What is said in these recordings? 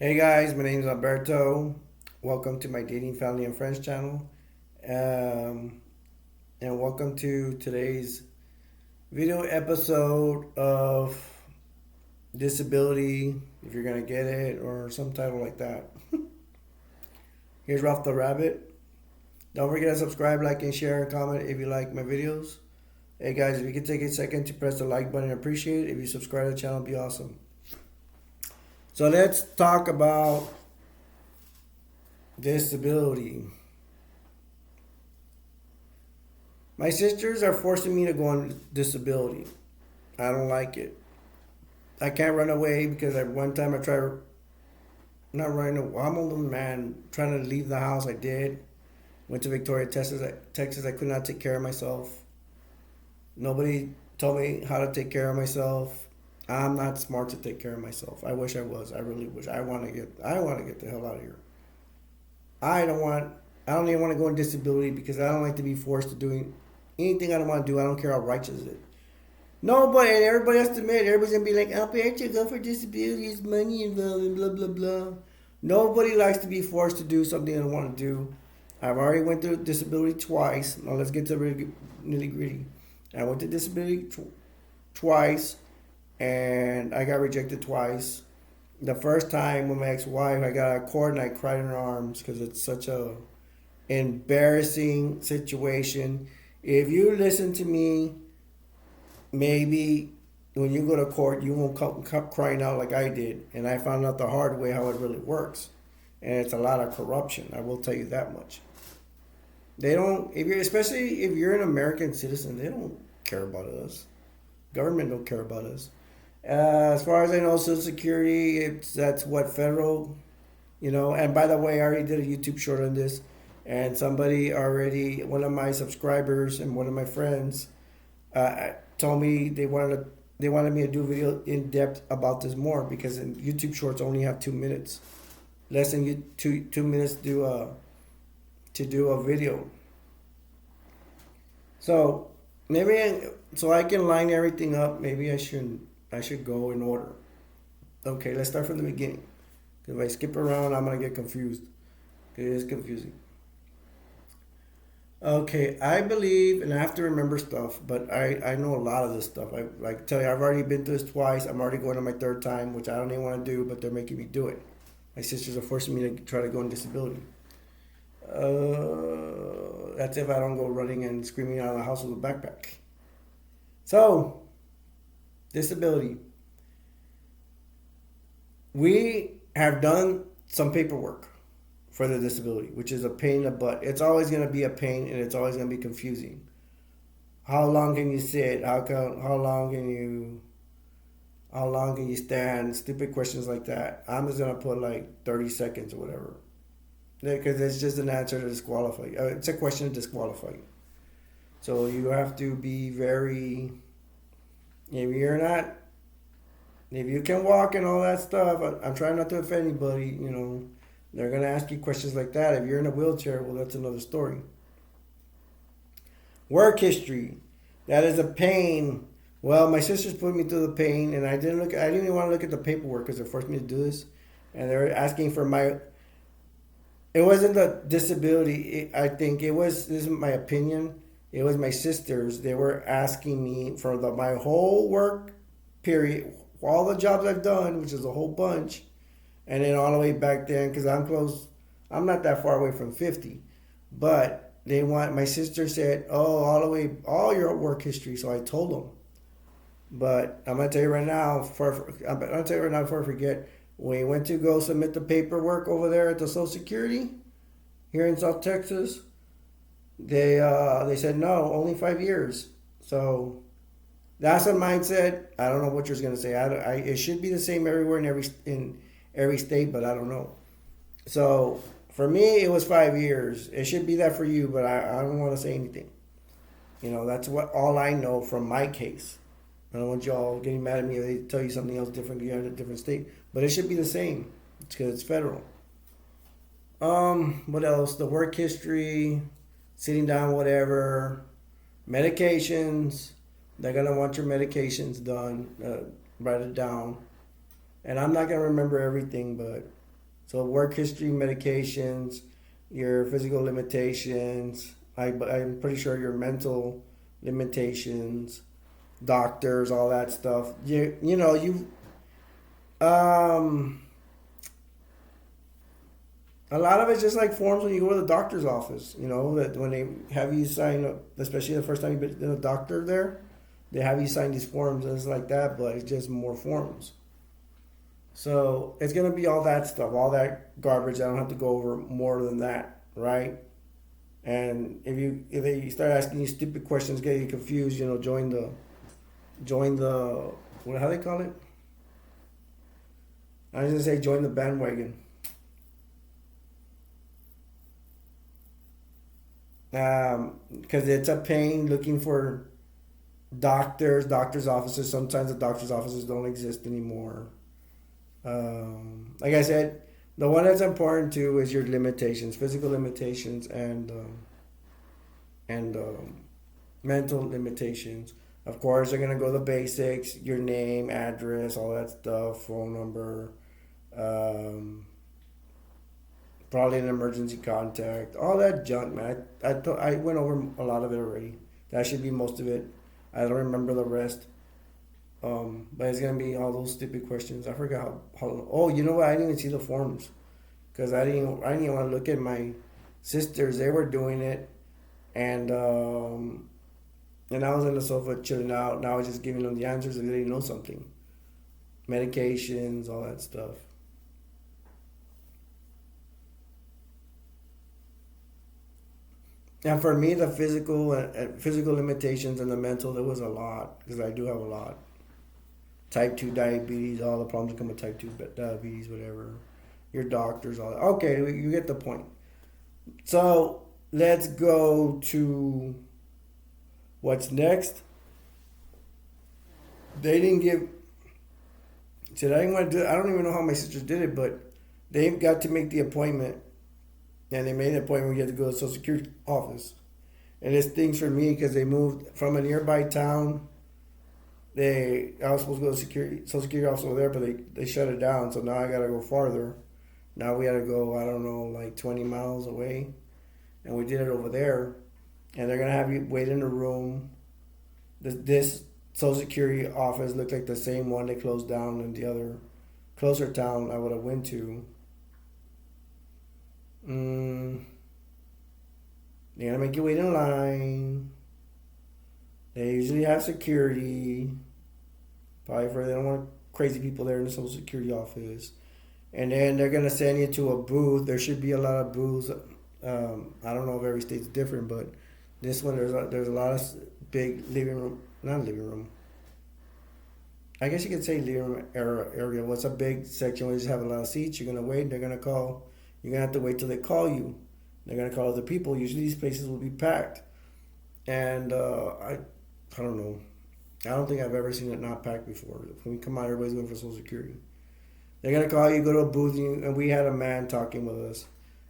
Hey guys, my name is Alberto. Welcome to my Dating, Family, and Friends channel. Um, and welcome to today's video episode of Disability, if you're going to get it, or some title like that. Here's Ralph the Rabbit. Don't forget to subscribe, like, and share, and comment if you like my videos. Hey guys, if you could take a second to press the like button, I appreciate it. If you subscribe to the channel, it'd be awesome. So let's talk about disability. My sisters are forcing me to go on disability. I don't like it. I can't run away because at one time I tried not running away. I'm a little man trying to leave the house. I did. Went to Victoria, Texas. Texas. I could not take care of myself. Nobody told me how to take care of myself. I'm not smart to take care of myself. I wish I was. I really wish. I want to get. I want to get the hell out of here. I don't want. I don't even want to go on disability because I don't like to be forced to doing anything I don't want to do. I don't care how righteous it is. Nobody and everybody has to admit, everybody's gonna be like, Alberto, go for disability, it's money involved, and blah blah blah. Nobody likes to be forced to do something they don't want to do. I've already went through disability twice. Now let's get to the nitty gritty. I went to disability twice, and I got rejected twice. The first time with my ex-wife, I got out of court and I cried in her arms because it's such a embarrassing situation. If you listen to me, maybe when you go to court, you won't come crying out like I did. And I found out the hard way how it really works. And it's a lot of corruption. I will tell you that much. They don't, if you're, especially if you're an American citizen, they don't care about us. Government don't care about us. As far as I know, Social Security, that's what federal, And by the way, I already did a YouTube short on this, and somebody already, one of my subscribers and one of my friends, told me they wanted me to do a video in depth about this more because in YouTube shorts only have 2 minutes, less than 2 minutes to do a video. So so I can line everything up. Maybe I should go in order. Okay, let's start from the beginning. Because if I skip around, I'm gonna get confused. It is confusing. Okay, I believe, and I have to remember stuff, but I know a lot of this stuff. I like tell you, I've already been through this twice. I'm already going on my third time, which I don't even want to do, but they're making me do it. My sisters are forcing me to try to go on disability. That's if I don't go running and screaming out of the house with a backpack. So, disability. We have done some paperwork for the disability, which is a pain in the butt. It's always going to be a pain and it's always going to be confusing. How long can you sit? How long can you stand? Stupid questions like that. I'm just going to put like 30 seconds or whatever. Because it's just an answer to disqualify. It's a question to disqualify. So you have to be very, if you're not, if you can walk and all that stuff, I'm trying not to offend anybody. They're going to ask you questions like that. If you're in a wheelchair, well, that's another story. Work history. That is a pain. Well, my sisters put me through the pain, and I didn't even want to look at the paperwork because they forced me to do this, and they were asking for my. It wasn't the disability. I think it was. This is my opinion. It was my sisters. They were asking me for my whole work period, all the jobs I've done, which is a whole bunch, and then all the way back then because I'm close. I'm not that far away from 50, but my sister said, oh, all your work history. So I told them. But I'm going to tell you right now, before I forget, when we went to go submit the paperwork over there at the Social Security here in South Texas, they said, no, only 5 years. So that's a mindset. I don't know what you're going to say. It should be the same everywhere in every state, but I don't know. So for me, it was 5 years. It should be that for you, but I don't want to say anything. That's all I know from my case. I don't want y'all getting mad at me if they tell you something else different. You're in a different state, but it should be the same. It's because it's federal. What else? The work history, sitting down, whatever, medications. They're gonna want your medications done. Write it down, and I'm not gonna remember everything, but So work history, medications, your physical limitations. I'm pretty sure your mental limitations, doctors, all that stuff. You know you um a lot of it's just like forms when you go to the doctor's office. You know that when they have you sign up, especially the first time you've been a doctor there, they have you sign these forms and it's like that, but it's just more forms. So it's gonna be all that stuff, all that garbage. I don't have to go over more than that, right? And if they start asking you stupid questions, get you confused, you know, join the what how they call it? I was gonna say join the bandwagon. Because it's a pain looking for doctors' offices. Sometimes the doctors' offices don't exist anymore. Like I said, the one that's important too is your limitations, physical limitations, and mental limitations. Of course, they're gonna go the basics: your name, address, all that stuff, phone number, um, probably an emergency contact, all that junk, man. I went over a lot of it already. That should be most of it. I don't remember the rest. But it's gonna be all those stupid questions. I forgot how. Oh, you know what? I didn't even see the forms because I didn't even want to look at my sisters. They were doing it, and and I was on the sofa chilling out. And I was just giving them the answers if they didn't know something, medications, all that stuff. And for me, the physical limitations and the mental, there was a lot because I do have a lot. Type 2 diabetes, all the problems that come with type 2 diabetes, whatever. Your doctors, all that. Okay, you get the point. So let's go to what's next. They didn't give. Said I didn't want to do it. I don't even know how my sisters did it, but they got to make the appointment, and they made an appointment. We had to go to the Social Security office, and it stings for me because they moved from a nearby town. I was supposed to go to Social Security office over there, but they shut it down. So now I gotta go farther. Now we gotta go, I don't know, like 20 miles away, and we did it over there. And they're gonna have you wait in a room. This Social Security office looked like the same one they closed down in the other closer town I would have went to. Mm, they're gonna make you wait in line. They usually have security. Probably for they don't want crazy people there in the Social Security office. And then they're gonna send you to a booth. There should be a lot of booths. I don't know if every state's different, but this one there's a lot of big living room, not living room. I guess you could say living room area. What's a big section where you just have a lot of seats? You're gonna wait. They're gonna call. You're gonna have to wait till they call you. They're gonna call other people. Usually these places will be packed. And I don't know. I don't think I've ever seen it not packed before. When we come out, everybody's going for Social Security. They're gonna call you, go to a booth, and we had a man talking with us,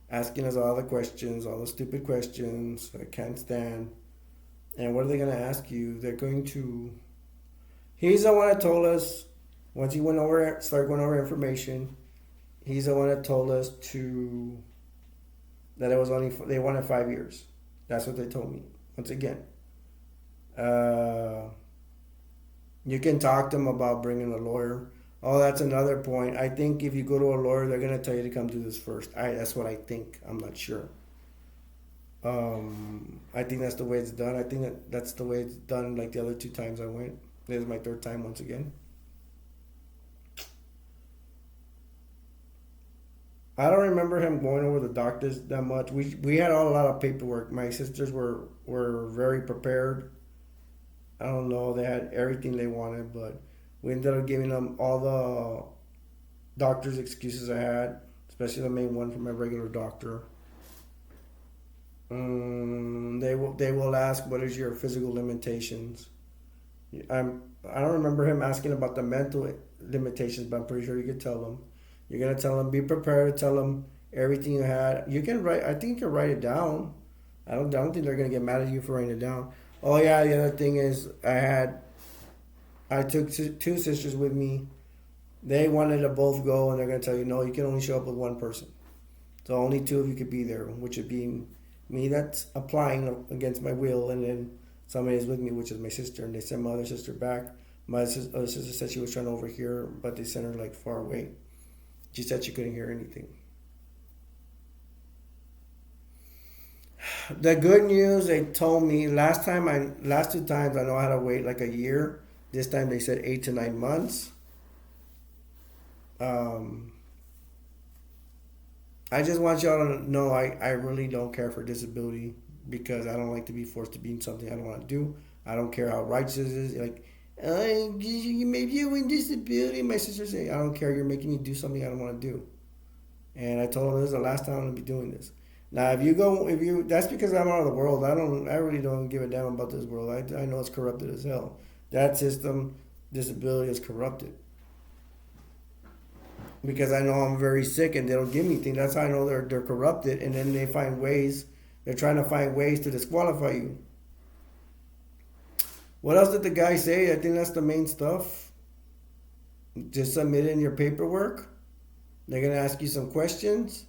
asking us all the questions, all the stupid questions I can't stand. And what are they gonna ask you? They're going to. He's the one that told us. Once he started going over information. He's the one that told us that it was only they wanted 5 years. That's what they told me. Once again, uh, you can talk to them about bringing a lawyer. Oh, that's another point. I think if you go to a lawyer, they're gonna tell you to come do this first. That's what I think. I'm not sure. I think that's the way it's done. I think that's the way it's done. Like the other two times I went. This is my third time once again. I don't remember him going over the doctors that much. We had a lot of paperwork. My sisters were very prepared. I don't know. They had everything they wanted, but we ended up giving them all the doctor's excuses I had, especially the main one from my regular doctor. They will ask what is your physical limitations. I don't remember him asking about the mental limitations, but I'm pretty sure you could tell them. You're gonna tell them. Be prepared to tell them everything you had. You can write. I think you can write it down. I don't think they're gonna get mad at you for writing it down. Oh yeah, the other thing is I took two sisters with me, They wanted to both go, and they're going to tell you, no, you can only show up with one person. So only two of you could be there, which would be me that's applying against my will, and then somebody is with me, which is my sister. And they sent my other sister back. My other sister said she was trying to overhear, but they sent her like far away. She said she couldn't hear anything. The good news, they told me last two times I know I had to wait like a year. This time they said 8 to 9 months. Um, I just want y'all to know I really don't care for disability because I don't like to be forced to be something I don't want to do. I don't care how righteous it is. Like, maybe you win disability. My sister said, I don't care. You're making me do something I don't want to do. And I told them this is the last time I'm gonna be doing this. Now, that's because I'm out of the world. I really don't give a damn about this world. I know it's corrupted as hell. That system, disability is corrupted. Because I know I'm very sick and they don't give me things. That's how I know they're corrupted. And then they find ways. They're trying to find ways to disqualify you. What else did the guy say? I think that's the main stuff. Just submit in your paperwork. They're gonna ask you some questions.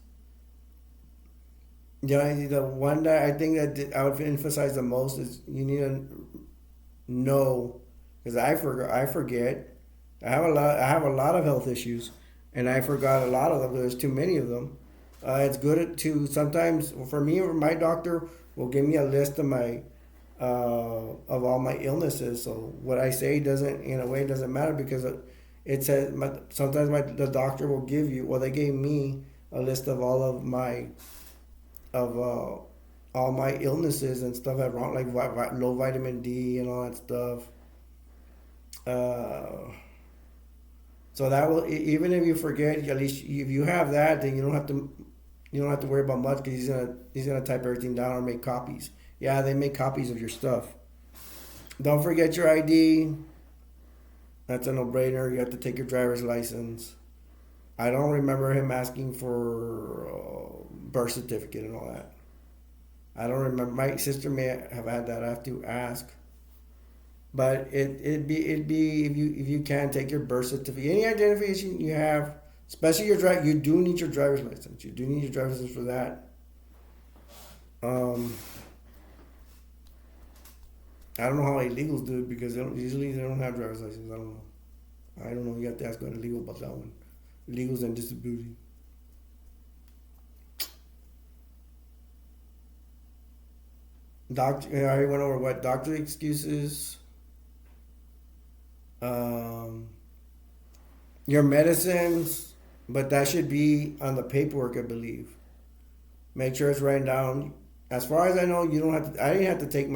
Yeah, the one that I think that I would emphasize the most is you need to know, because I forget. I have a lot of health issues, and I forgot a lot of them. There's too many of them. It's good to sometimes for me or my doctor will give me a list of my of all my illnesses. So what I say doesn't in a way doesn't matter because it says sometimes the doctor will give you. Well, they gave me a list of of all my illnesses and stuff that wrong like low vitamin D and all that stuff. Uh, so that will even if you forget, at least if you have that, then you don't have to worry about much because he's gonna type everything down or make copies. Yeah, they make copies of your stuff. Don't forget your ID. That's a no-brainer. You have to take your driver's license. I don't remember him asking for birth certificate and all that. I don't remember. My sister may have had that. I have to ask. But it'd be if you can take your birth certificate, any identification you have, especially your drive. You do need your driver's license. You do need your driver's license for that. Um, I don't know how illegals do it because usually they don't have driver's license. I don't know. I don't know. You have to ask an illegal about that one. Illegals and disability. Doctor, I already went over what doctor excuses. Um, your medicines, but that should be on the paperwork, I believe. Make sure it's written down. As far as I know, you don't have to. I didn't have to take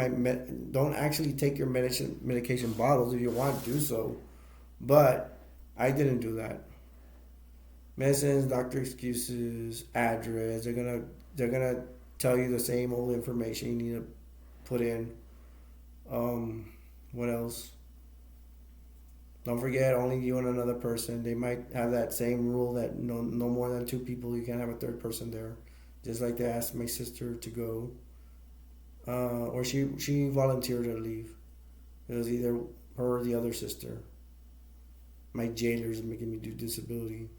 don't actually take your medication bottles if you want to do so, but I didn't do that. Medicines, doctor excuses, address. They're gonna tell you the same old information you need to put in. Um, what else? Don't forget, only you and another person. They might have that same rule that no more than two people. You can't have a third person there. Just like they asked my sister to go, or she volunteered to leave. It was either her or the other sister. My jailer's making me do disability.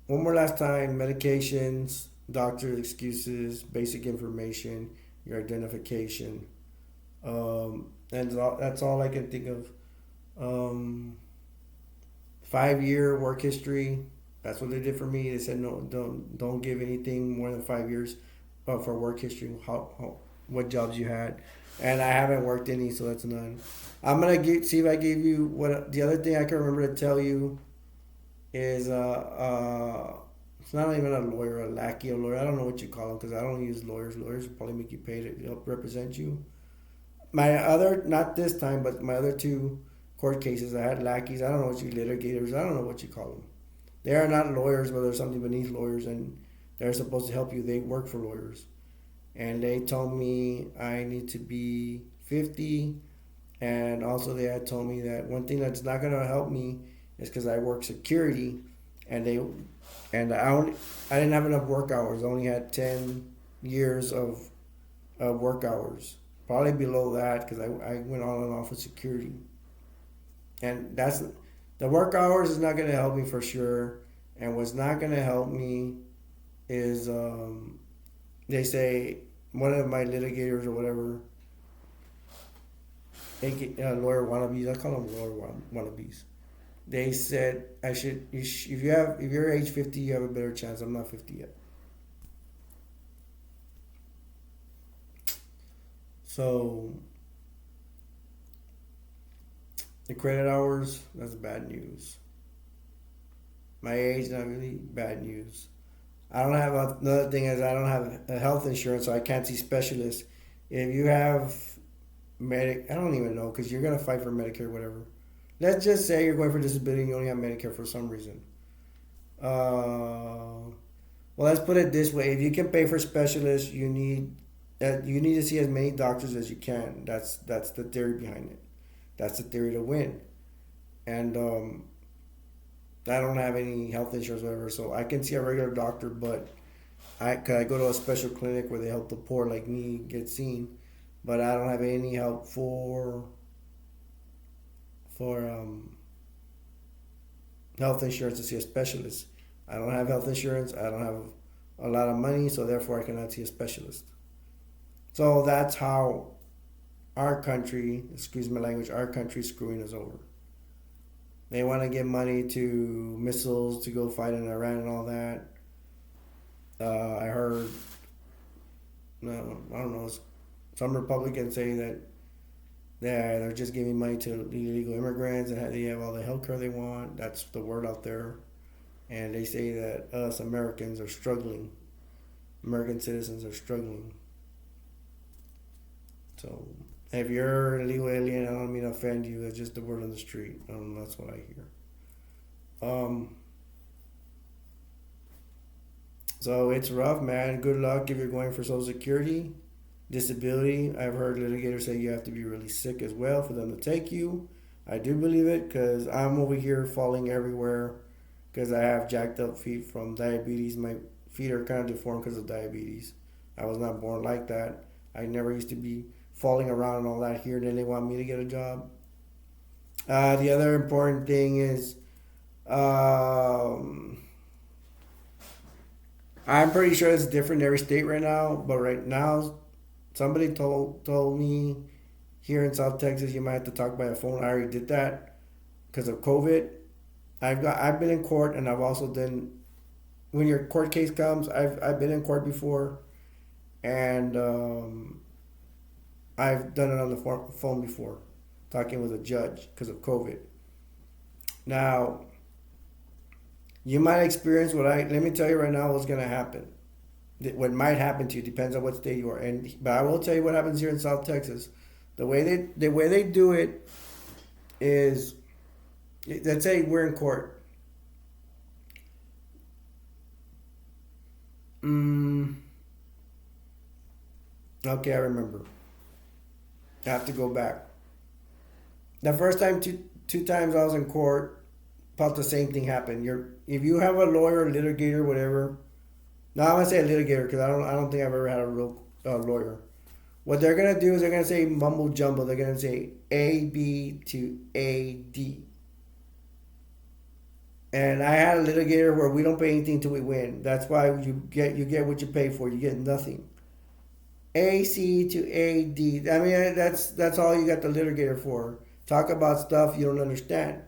One more last time: medications, doctor excuses, basic information, your identification. And that's all I can think of. 5 year work history. That's what they did for me. They said no, don't give anything more than 5 years for work history. What jobs you had, and I haven't worked any, so that's none. I'm gonna see if I gave you what the other thing I can remember to tell you is it's not even a lawyer, a lackey, a lawyer. I don't know what you call them because I don't use lawyers. Lawyers will probably make you pay to help represent you. My other, not this time, but my other two court cases, I had lackeys. I don't know what you litigators. I don't know what you call them. They are not lawyers, but there's something beneath lawyers, and they're supposed to help you. They work for lawyers, and they told me I need to be 50, and also they had told me that one thing that's not gonna help me is because I work security, and I didn't have enough work hours. I only had 10 years of work hours. Probably below that because I went on and off with security. And that's the work hours is not going to help me for sure. And what's not going to help me is they say one of my litigators or whatever, lawyer wannabes. I call them lawyer wannabes. They said I should. If you're age 50, you have a better chance. I'm not 50 yet. So the credit hours, that's bad news. My age, not really bad news. I don't have another thing is I don't have a health insurance, so I can't see specialists. If you have I don't even know because you're gonna fight for Medicare, whatever. Let's just say you're going for disability and you only have Medicare for some reason. Well, let's put it this way: if you can pay for specialists, you need to see as many doctors as you can. That's the theory behind it. That's the theory to win. And I don't have any health insurance, whatever, so I can see a regular doctor, but I go to a special clinic where they help the poor like me get seen, but I don't have any help for health insurance to see a specialist. I don't have health insurance. I don't have a lot of money, so therefore I cannot see a specialist. So that's how our country, excuse my language, our country is screwing us over. They want to give money to missiles to go fight in Iran and all that. I heard, no, I don't know, some Republicans say that they're just giving money to illegal immigrants and they have all the health care they want. That's the word out there. And they say that us Americans are struggling. American citizens are struggling. So if you're an illegal alien, I don't mean to offend you. That's just the word on the street. That's what I hear. So it's rough, man. Good luck if you're going for Social Security. Disability, I've heard litigators say you have to be really sick as well for them to take you. I do believe it because I'm over here falling everywhere because I have jacked up feet from diabetes. My feet are kind of deformed because of diabetes. I was not born like that. I never used to be falling around and all that here, and then they want me to get a job. The other important thing is I'm pretty sure it's different in every state right now, but right now somebody told me here in South Texas you might have to talk by a phone. I already did that because of COVID. I've been in court and I've also done when your court case comes. I've been in court before, and I've done it on the phone before, talking with a judge because of COVID. Now you might experience let me tell you right now what's gonna happen. What might happen to you depends on what state you are in. But I will tell you what happens here in South Texas. The way they do it is, let's say we're in court. Okay, I remember. I have to go back. The first time, two times I was in court, about the same thing happened. If you have a lawyer, litigator, whatever. Now I'm gonna say a litigator because I don't think I've ever had a real lawyer. What they're gonna do is they're gonna say mumble jumble. They're gonna say A B to A D. And I had a litigator where we don't pay anything till we win. That's why you get what you pay for. You get nothing. A C to A D. I mean that's all you got the litigator for. Talk about stuff you don't understand.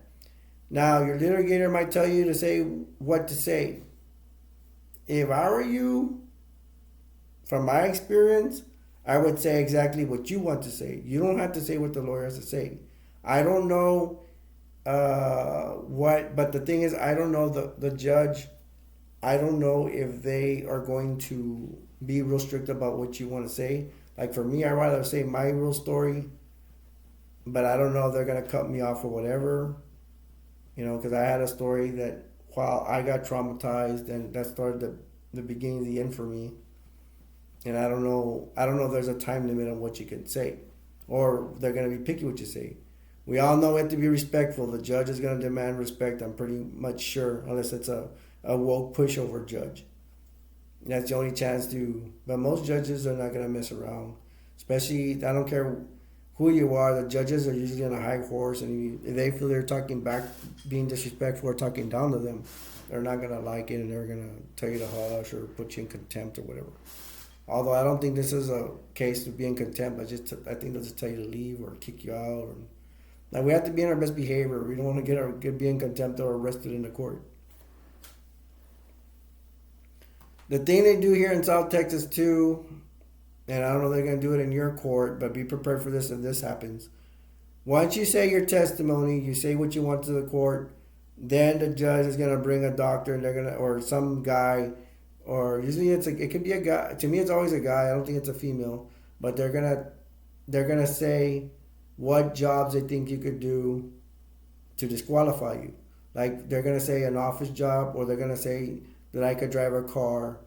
Now your litigator might tell you to say what to say. If I were you, from my experience, I would say exactly what you want to say. You don't have to say what the lawyer has to say. I don't know but the thing is, I don't know the judge. I don't know if they are going to be real strict about what you want to say. Like for me, I'd rather say my real story, but I don't know if they're going to cut me off or whatever. Because I had a story that while I got traumatized, and that started the beginning of the end for me. And I don't know if there's a time limit on what you can say, or they're gonna be picky what you say. We all know we have to be respectful. The judge is gonna demand respect. I'm pretty much sure, unless it's a woke pushover judge. That's the only chance to. But most judges are not gonna mess around. Especially, I don't care who you are. The judges are usually on a high horse, and if they feel they're talking back, being disrespectful or talking down to them, they're not gonna like it, and they're gonna tell you to hush or put you in contempt or whatever. Although I don't think this is a case of being contempt, I think they'll just tell you to leave or kick you out. Or, like we have to be in our best behavior. We don't want to get be in contempt or arrested in the court. The thing they do here in South Texas too, and I don't know if they're gonna do it in your court, but be prepared for this if this happens. Once you say your testimony, you say what you want to the court, then the judge is gonna bring a doctor, and they're gonna or some guy, or usually it could be a guy. To me, it's always a guy. I don't think it's a female, but they're gonna say what jobs they think you could do to disqualify you. Like they're gonna say an office job, or they're gonna say that I could drive a car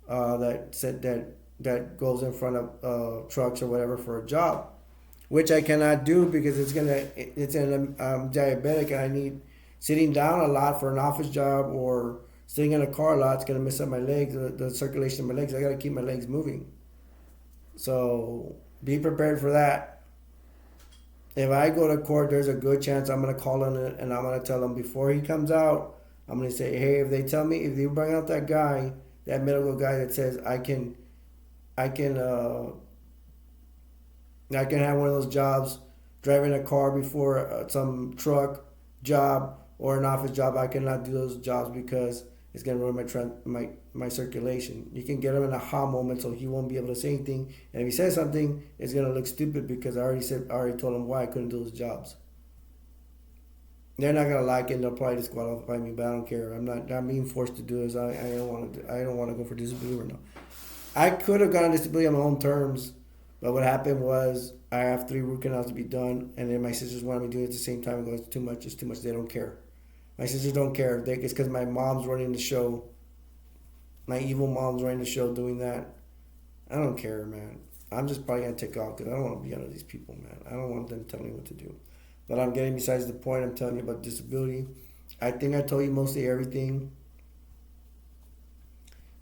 that goes in front of trucks or whatever for a job, which I cannot do because I'm diabetic and I need sitting down a lot for an office job, or sitting in a car a lot. It's gonna mess up my legs, the circulation of my legs. I gotta keep my legs moving. So be prepared for that. If I go to court, there's a good chance I'm gonna call on it and I'm gonna tell him before he comes out. I'm gonna say, hey, if they bring out that guy, that medical guy that says I can have one of those jobs, driving a car before some truck job or an office job. I cannot do those jobs because it's gonna ruin my circulation. You can get him in a ha moment, so he won't be able to say anything. And if he says something, it's gonna look stupid because I already told him why I couldn't do those jobs. They're not gonna like it, and they'll probably disqualify me, but I don't care. I'm being forced to do this. I don't want to go for disability right now. I could have gone disability on my own terms, but what happened was I have 3 root canals to be done, and then my sisters wanted me to do it at the same time. I go, it's too much. It's too much. They don't care. My sisters don't care. It's because my mom's running the show. My evil mom's running the show doing that. I don't care, man. I'm just probably gonna take off because I don't want to be under these people, man. I don't want them telling me what to do. But I'm getting besides the point. I'm telling you about disability. I think I told you mostly everything.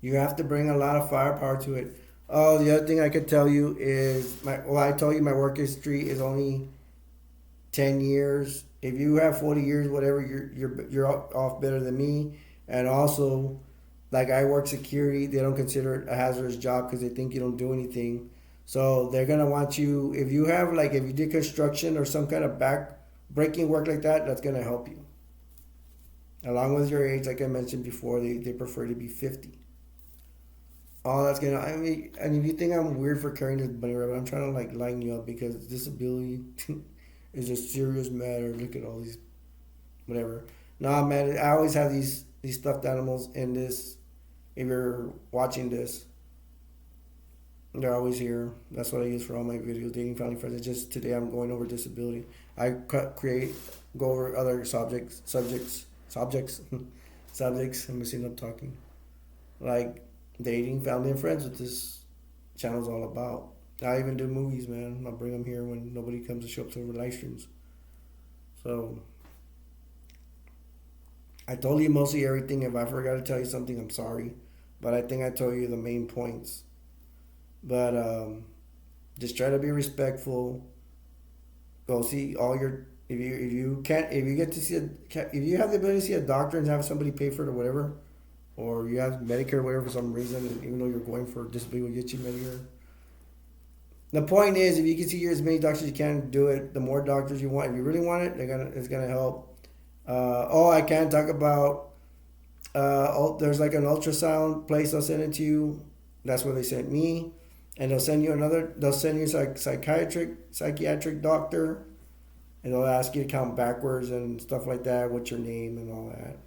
You have to bring a lot of firepower to it. Oh, the other thing I could tell you is I told you my work history is only 10 years. If you have 40 years, whatever, you're off better than me. And also, like I work security, they don't consider it a hazardous job because they think you don't do anything. So they're gonna want you if you did construction or some kind of back breaking work like that, that's gonna help you. Along with your age, like I mentioned before, they prefer to be 50. Oh, that's gonna. I mean, and if you think I'm weird for carrying this bunny rabbit, I'm trying to like line you up because disability is a serious matter. Look at all these, whatever. Nah, man, I always have these stuffed animals in this. If you're watching this, they're always here. That's what I use for all my videos, dating, family, friends. It's just today I'm going over disability. I go over other subjects. I'm missing up talking. Like dating, family, and friends. What this channel's all about. I even do movies, man. I'll bring them here when nobody comes to show up to live streams. So I told you mostly everything. If I forgot to tell you something, I'm sorry. But I think I told you the main points. But just try to be respectful. Go see all your if you get to see if you have the ability to see a doctor and have somebody pay for it or whatever, or you have Medicare or whatever for some reason, even though you're going for disability, will get you Medicare. The point is, if you can see as many doctors as you can, do it. The more doctors you want, if you really want it, it's gonna help. I can talk about. There's like an ultrasound place. I'll send it to you. That's where they sent me, and they'll send you a psychiatric doctor, and they'll ask you to count backwards and stuff like that. What's your name and all that.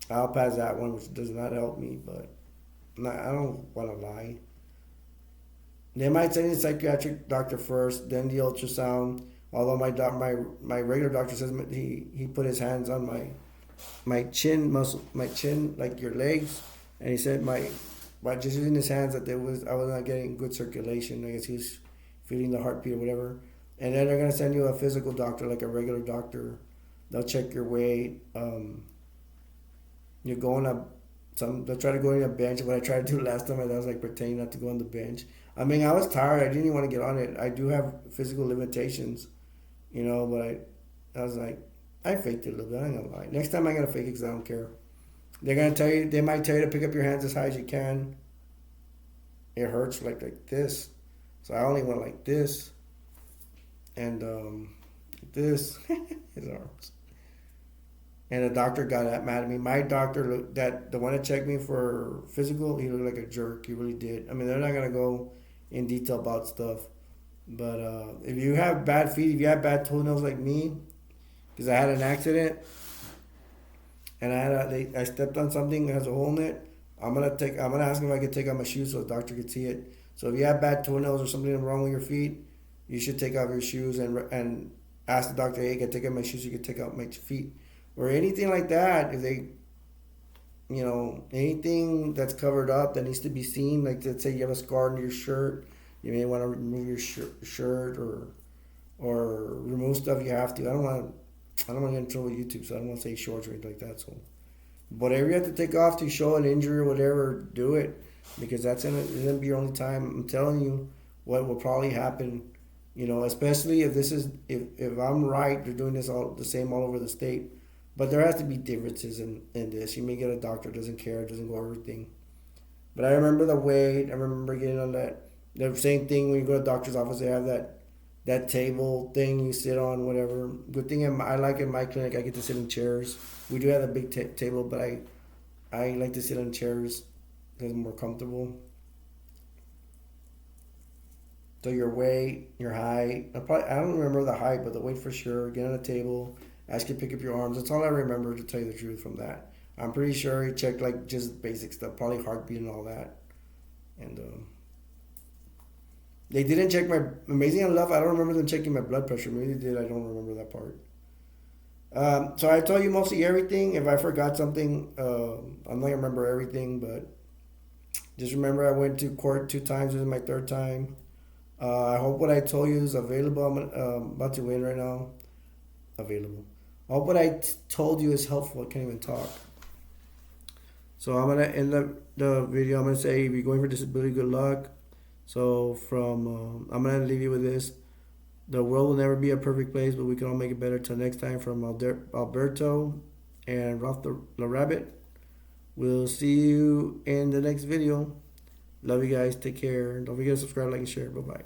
I'll pass that one, which does not help me, but I don't want to lie. They might send you the psychiatric doctor first, then the ultrasound. Although my regular doctor says he put his hands on my chin muscle, my chin, like your legs, and he said by just using his hands that I was not getting good circulation. I guess he was feeling the heartbeat or whatever. And then they're gonna send you a physical doctor, like a regular doctor. They'll check your weight. They'll try to go on a bench. What I tried to do last time, I was like pretending not to go on the bench. I mean, I was tired. I didn't even want to get on it. I do have physical limitations, but I was like, I faked it a little bit. I ain't gonna lie. Next time I'm gonna fake it because I don't care. They're gonna tell you. They might tell you to pick up your hands as high as you can. It hurts like this, so I only went like this, and this his arms. And the doctor got that mad at me. My doctor, the one that checked me for physical, he looked like a jerk. He really did. I mean, they're not gonna go in detail about stuff, but if you have bad feet, if you have bad toenails like me, because I had an accident and I stepped on something that has a hole in it. I'm gonna ask him if I could take off my shoes so the doctor could see it. So if you have bad toenails or something wrong with your feet, you should take off your shoes and ask the doctor, hey, can I take off my shoes? You can take out my feet or anything like that. If they, anything that's covered up that needs to be seen, like let's say you have a scar on your shirt, you may want to remove your shirt or remove stuff you have to. I don't want to get in trouble with YouTube, so I don't want to say shorts or anything like that. So whatever you have to take off to show an injury or whatever, do it because it's gonna be your only time. I'm telling you what will probably happen. Especially if if I'm right, they're doing this all the same all over the state. But there has to be differences in this. You may get a doctor doesn't care, doesn't go over everything. But I remember the weight. I remember getting on that. The same thing when you go to the doctor's office, they have that table thing you sit on, whatever. Good thing I like in my clinic, I get to sit in chairs. We do have a big table, but I like to sit on chairs because it's more comfortable. So your weight, your height. I don't remember the height, but the weight for sure. Get on a table. Ask you to pick up your arms. That's all I remember to tell you the truth from that. I'm pretty sure he checked like just basic stuff, probably heartbeat and all that. And they didn't check my. Amazing enough, I don't remember them checking my blood pressure. Maybe they did. I don't remember that part. So I told you mostly everything. If I forgot something, I'm not gonna remember everything, but just remember I went to court 2 times. This is my third time. I hope what I told you is available. I'm about to win right now. Available. I hope what I told you is helpful. I can't even talk. So I'm gonna end the video. I'm gonna say if you're going for disability, good luck. So I'm gonna leave you with this. The world will never be a perfect place, but we can all make it better. Till next time, from Alberto and Ralph the Rabbit. We'll see you in the next video. Love you guys. Take care. Don't forget to subscribe, like, and share. Bye bye.